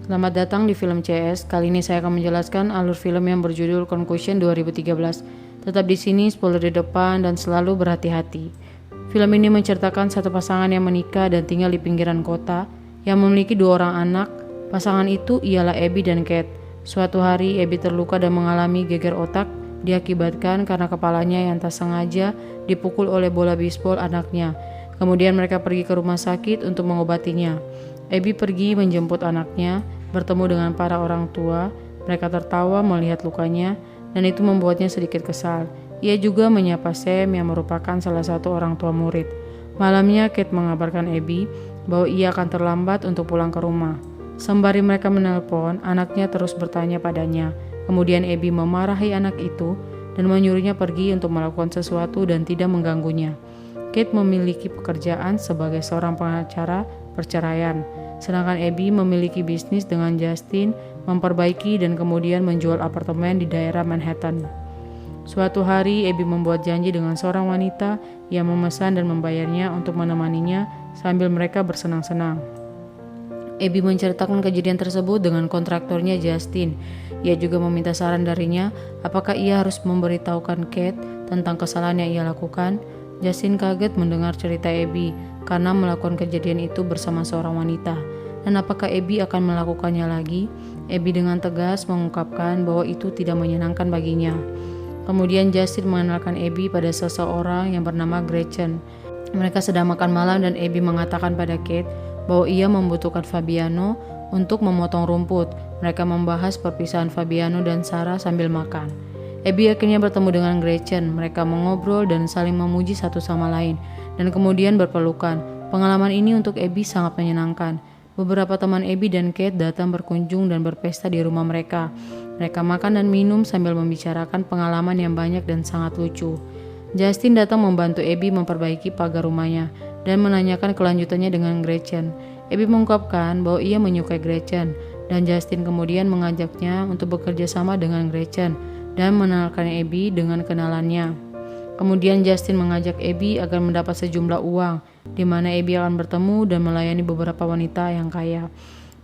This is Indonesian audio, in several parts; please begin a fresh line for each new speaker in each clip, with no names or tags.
Selamat datang di Film CS. Kali ini saya akan menjelaskan alur film yang berjudul Concussion 2013. Tetap di sini, spoiler di depan, dan selalu berhati-hati. Film ini menceritakan satu pasangan yang menikah dan tinggal di pinggiran kota, yang memiliki 2 orang anak. Pasangan itu ialah Abby dan Kate. Suatu hari, Abby terluka dan mengalami geger otak, diakibatkan karena kepalanya yang tak sengaja dipukul oleh bola bisbol anaknya. Kemudian mereka pergi ke rumah sakit untuk mengobatinya. Abby pergi menjemput anaknya, bertemu dengan para orang tua. Mereka tertawa melihat lukanya, dan itu membuatnya sedikit kesal. Ia juga menyapa Sam yang merupakan salah satu orang tua murid. Malamnya, Kate mengabarkan Abby bahwa ia akan terlambat untuk pulang ke rumah. Sembari mereka menelpon, anaknya terus bertanya padanya. Kemudian Abby memarahi anak itu dan menyuruhnya pergi untuk melakukan sesuatu dan tidak mengganggunya. Kate memiliki pekerjaan sebagai seorang pengacara perceraian, sedangkan Abby memiliki bisnis dengan Justin, memperbaiki dan kemudian menjual apartemen di daerah Manhattan. Suatu hari, Abby membuat janji dengan seorang wanita yang memesan dan membayarnya untuk menemaninya sambil mereka bersenang-senang. Abby menceritakan kejadian tersebut dengan kontraktornya Justin. Ia juga meminta saran darinya apakah ia harus memberitahukan Kate tentang kesalahan yang ia lakukan. Justin kaget mendengar cerita Abby karena melakukan kejadian itu bersama seorang wanita. Dan apakah Abby akan melakukannya lagi? Abby dengan tegas mengungkapkan bahwa itu tidak menyenangkan baginya. Kemudian Justin mengenalkan Abby pada seseorang yang bernama Gretchen. Mereka sedang makan malam dan Abby mengatakan pada Kate bahwa ia membutuhkan Fabiano untuk memotong rumput. Mereka membahas perpisahan Fabiano dan Sarah sambil makan. Abby akhirnya bertemu dengan Gretchen. Mereka mengobrol dan saling memuji satu sama lain, dan kemudian berpelukan. Pengalaman ini untuk Abby sangat menyenangkan. Beberapa teman Abby dan Kate datang berkunjung dan berpesta di rumah mereka. Mereka makan dan minum sambil membicarakan pengalaman yang banyak dan sangat lucu. Justin datang membantu Abby memperbaiki pagar rumahnya dan menanyakan kelanjutannya dengan Gretchen. Abby mengungkapkan bahwa ia menyukai Gretchen, dan Justin kemudian mengajaknya untuk bekerja sama dengan Gretchen dan mengenalkan Abby dengan kenalannya. Kemudian Justin mengajak Abby agar mendapat sejumlah uang, di mana Abby akan bertemu dan melayani beberapa wanita yang kaya.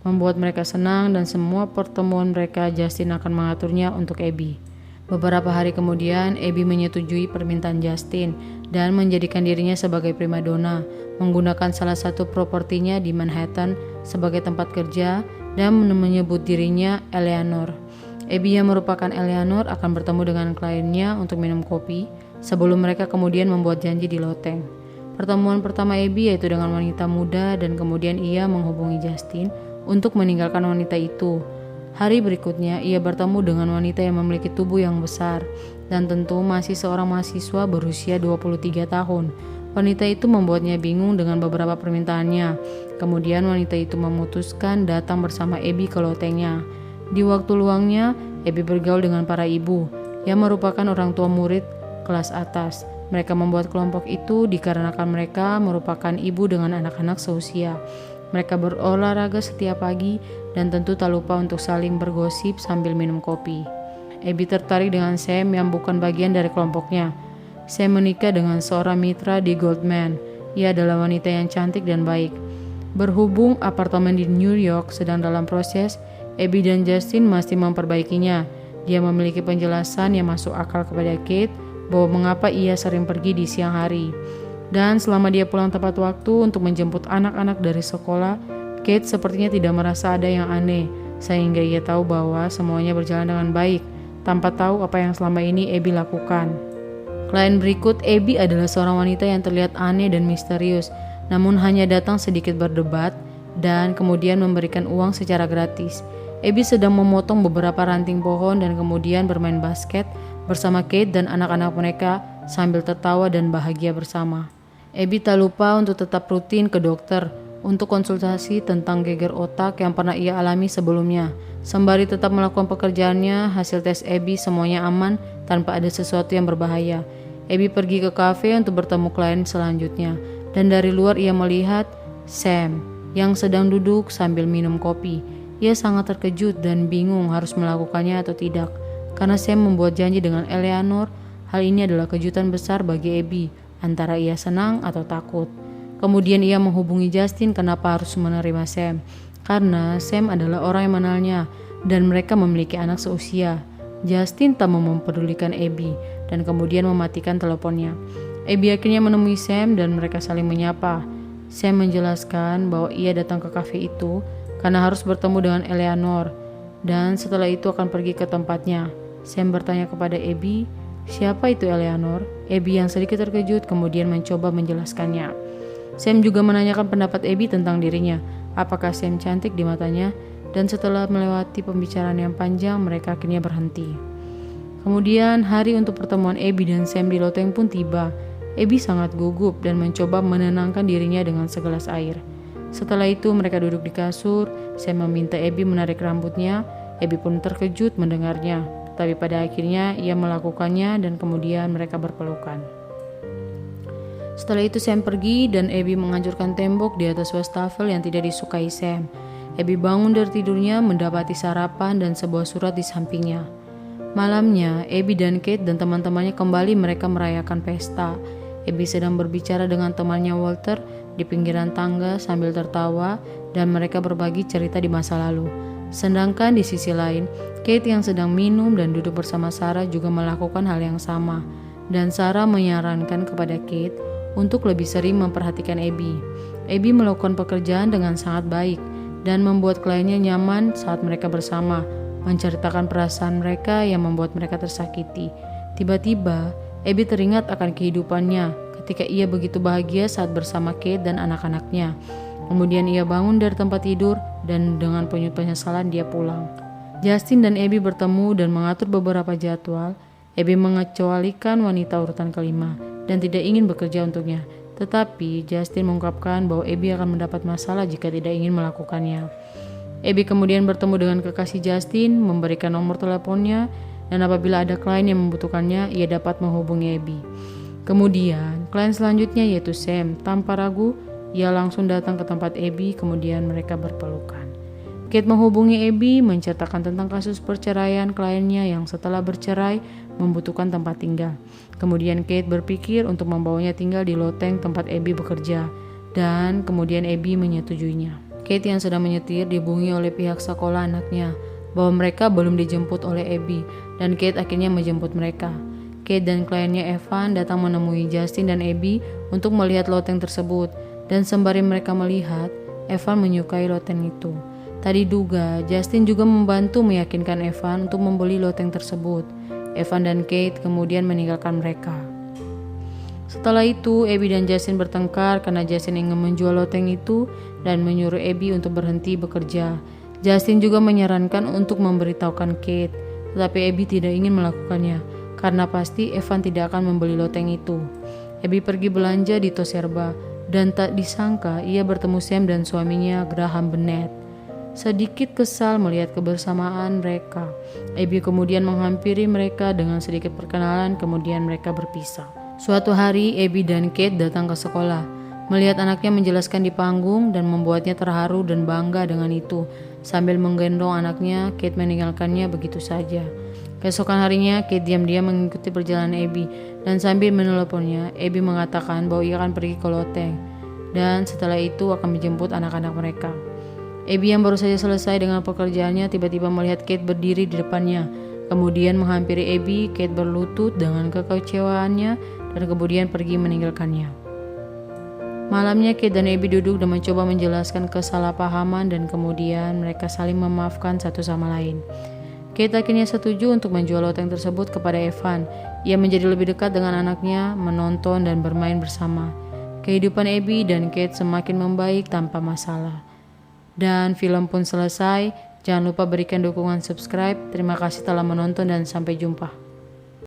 Membuat mereka senang dan semua pertemuan mereka Justin akan mengaturnya untuk Abby. Beberapa hari kemudian, Abby menyetujui permintaan Justin dan menjadikan dirinya sebagai primadona, menggunakan salah satu propertinya di Manhattan sebagai tempat kerja dan menyebut dirinya Eleanor. Abby yang merupakan Eleanor akan bertemu dengan kliennya untuk minum kopi sebelum mereka kemudian membuat janji di loteng. Pertemuan pertama Abby yaitu dengan wanita muda, dan kemudian ia menghubungi Justin untuk meninggalkan wanita itu. Hari berikutnya ia bertemu dengan wanita yang memiliki tubuh yang besar dan tentu masih seorang mahasiswa berusia 23 tahun. Wanita itu membuatnya bingung dengan beberapa permintaannya. Kemudian wanita itu memutuskan datang bersama Abby ke lotengnya. Di waktu luangnya, Abby bergaul dengan para ibu yang merupakan orang tua murid kelas atas. Mereka membuat kelompok itu dikarenakan mereka merupakan ibu dengan anak-anak seusia. Mereka berolahraga setiap pagi dan tentu tak lupa untuk saling bergosip sambil minum kopi. Abby tertarik dengan Sam yang bukan bagian dari kelompoknya. Sam menikah dengan seorang mitra di Goldman. Ia adalah wanita yang cantik dan baik. Berhubung apartemen di New York sedang dalam proses, Abby dan Justin masih memperbaikinya. Dia memiliki penjelasan yang masuk akal kepada Kate bahwa mengapa ia sering pergi di siang hari. Dan selama dia pulang tepat waktu untuk menjemput anak-anak dari sekolah, Kate sepertinya tidak merasa ada yang aneh, sehingga ia tahu bahwa semuanya berjalan dengan baik, tanpa tahu apa yang selama ini Abby lakukan. Klien berikut Abby adalah seorang wanita yang terlihat aneh dan misterius, namun hanya datang sedikit berdebat dan kemudian memberikan uang secara gratis. Abby sedang memotong beberapa ranting pohon dan kemudian bermain basket bersama Kate dan anak-anak mereka sambil tertawa dan bahagia bersama. Abby tak lupa untuk tetap rutin ke dokter untuk konsultasi tentang geger otak yang pernah ia alami sebelumnya. Sembari tetap melakukan pekerjaannya, hasil tes Abby semuanya aman tanpa ada sesuatu yang berbahaya. Abby pergi ke kafe untuk bertemu klien selanjutnya, dan dari luar ia melihat Sam yang sedang duduk sambil minum kopi. Ia sangat terkejut dan bingung harus melakukannya atau tidak, karena Sam membuat janji dengan Eleanor. Hal ini adalah kejutan besar bagi Abby, antara ia senang atau takut. Kemudian ia menghubungi Justin kenapa harus menerima Sam. karena Sam adalah orang yang mengenalnya dan mereka memiliki anak seusia. Justin tak mau mempedulikan Abby dan kemudian mematikan teleponnya. Abby akhirnya menemui Sam dan mereka saling menyapa. Sam menjelaskan bahwa ia datang ke kafe itu karena harus bertemu dengan Eleanor dan setelah itu akan pergi ke tempatnya. Sam bertanya kepada Abby, siapa itu Eleanor? Abby yang sedikit terkejut kemudian mencoba menjelaskannya. Sam juga menanyakan pendapat Abby tentang dirinya, apakah Sam cantik di matanya, dan setelah melewati pembicaraan yang panjang mereka akhirnya berhenti. Kemudian hari untuk pertemuan Abby dan Sam di loteng pun tiba. Abby sangat gugup dan mencoba menenangkan dirinya dengan segelas air. Setelah itu mereka duduk di kasur. Sam meminta Abby menarik rambutnya. Abby pun terkejut mendengarnya, tapi pada akhirnya ia melakukannya dan kemudian mereka berpelukan. Setelah itu Sam pergi dan Abby menghancurkan tembok di atas wastafel yang tidak disukai Sam. Abby bangun dari tidurnya mendapati sarapan dan sebuah surat di sampingnya. Malamnya, Abby dan Kate dan teman-temannya kembali mereka merayakan pesta. Abby sedang berbicara dengan temannya Walter di pinggiran tangga sambil tertawa dan mereka berbagi cerita di masa lalu. Sedangkan di sisi lain, Kate yang sedang minum dan duduk bersama Sarah juga melakukan hal yang sama. Dan Sarah menyarankan kepada Kate untuk lebih sering memperhatikan Abby. Abby melakukan pekerjaan dengan sangat baik dan membuat kliennya nyaman saat mereka bersama, menceritakan perasaan mereka yang membuat mereka tersakiti. Tiba-tiba, Abby teringat akan kehidupannya ketika ia begitu bahagia saat bersama Kate dan anak-anaknya. Kemudian ia bangun dari tempat tidur dan dengan penuh penyesalan dia pulang. Justin dan Abby bertemu dan mengatur beberapa jadwal. Abby mengecualikan wanita urutan kelima dan tidak ingin bekerja untuknya. Tetapi Justin mengungkapkan bahwa Abby akan mendapat masalah jika tidak ingin melakukannya. Abby kemudian bertemu dengan kekasih Justin, memberikan nomor teleponnya, dan apabila ada klien yang membutuhkannya, ia dapat menghubungi Abby. Kemudian, klien selanjutnya yaitu Sam. Tanpa ragu, ia langsung datang ke tempat Abby, kemudian mereka berpelukan. Kate menghubungi Abby, menceritakan tentang kasus perceraian kliennya yang setelah bercerai membutuhkan tempat tinggal. Kemudian Kate berpikir untuk membawanya tinggal di loteng tempat Abby bekerja, dan kemudian Abby menyetujuinya. Kate yang sedang menyetir dihubungi oleh pihak sekolah anaknya bahwa mereka belum dijemput oleh Abby dan Kate akhirnya menjemput mereka. Kate dan kliennya Evan datang menemui Justin dan Abby untuk melihat loteng tersebut dan sembari mereka melihat, Evan menyukai loteng itu. Tadi diduga, Justin juga membantu meyakinkan Evan untuk membeli loteng tersebut. Evan dan Kate kemudian meninggalkan mereka. Setelah itu, Abby dan Justin bertengkar karena Justin ingin menjual loteng itu dan menyuruh Abby untuk berhenti bekerja. Justin juga menyarankan untuk memberitahukan Kate, tetapi Abby tidak ingin melakukannya karena pasti Evan tidak akan membeli loteng itu. Abby pergi belanja di Toserba dan tak disangka ia bertemu Sam dan suaminya Graham Bennett. Sedikit kesal melihat kebersamaan mereka, Abby kemudian menghampiri mereka dengan sedikit perkenalan, kemudian mereka berpisah. Suatu hari, Abby dan Kate datang ke sekolah. Melihat anaknya menjelaskan di panggung dan membuatnya terharu dan bangga dengan itu. Sambil menggendong anaknya, Kate meninggalkannya begitu saja. Keesokan harinya, Kate diam-diam mengikuti perjalanan Abby dan sambil meneleponnya, Abby mengatakan bahwa ia akan pergi ke loteng dan setelah itu akan menjemput anak-anak mereka. Abby yang baru saja selesai dengan pekerjaannya tiba-tiba melihat Kate berdiri di depannya. Kemudian menghampiri Abby, Kate berlutut dengan kekecewaannya dan kemudian pergi meninggalkannya. Malamnya Kate dan Abby duduk dan mencoba menjelaskan kesalahpahaman dan kemudian mereka saling memaafkan satu sama lain. Kate akhirnya setuju untuk menjual loteng tersebut kepada Evan. Ia menjadi lebih dekat dengan anaknya, menonton dan bermain bersama. Kehidupan Abby dan Kate semakin membaik tanpa masalah. Dan film pun selesai. Jangan lupa berikan dukungan subscribe. Terima kasih telah menonton dan sampai jumpa.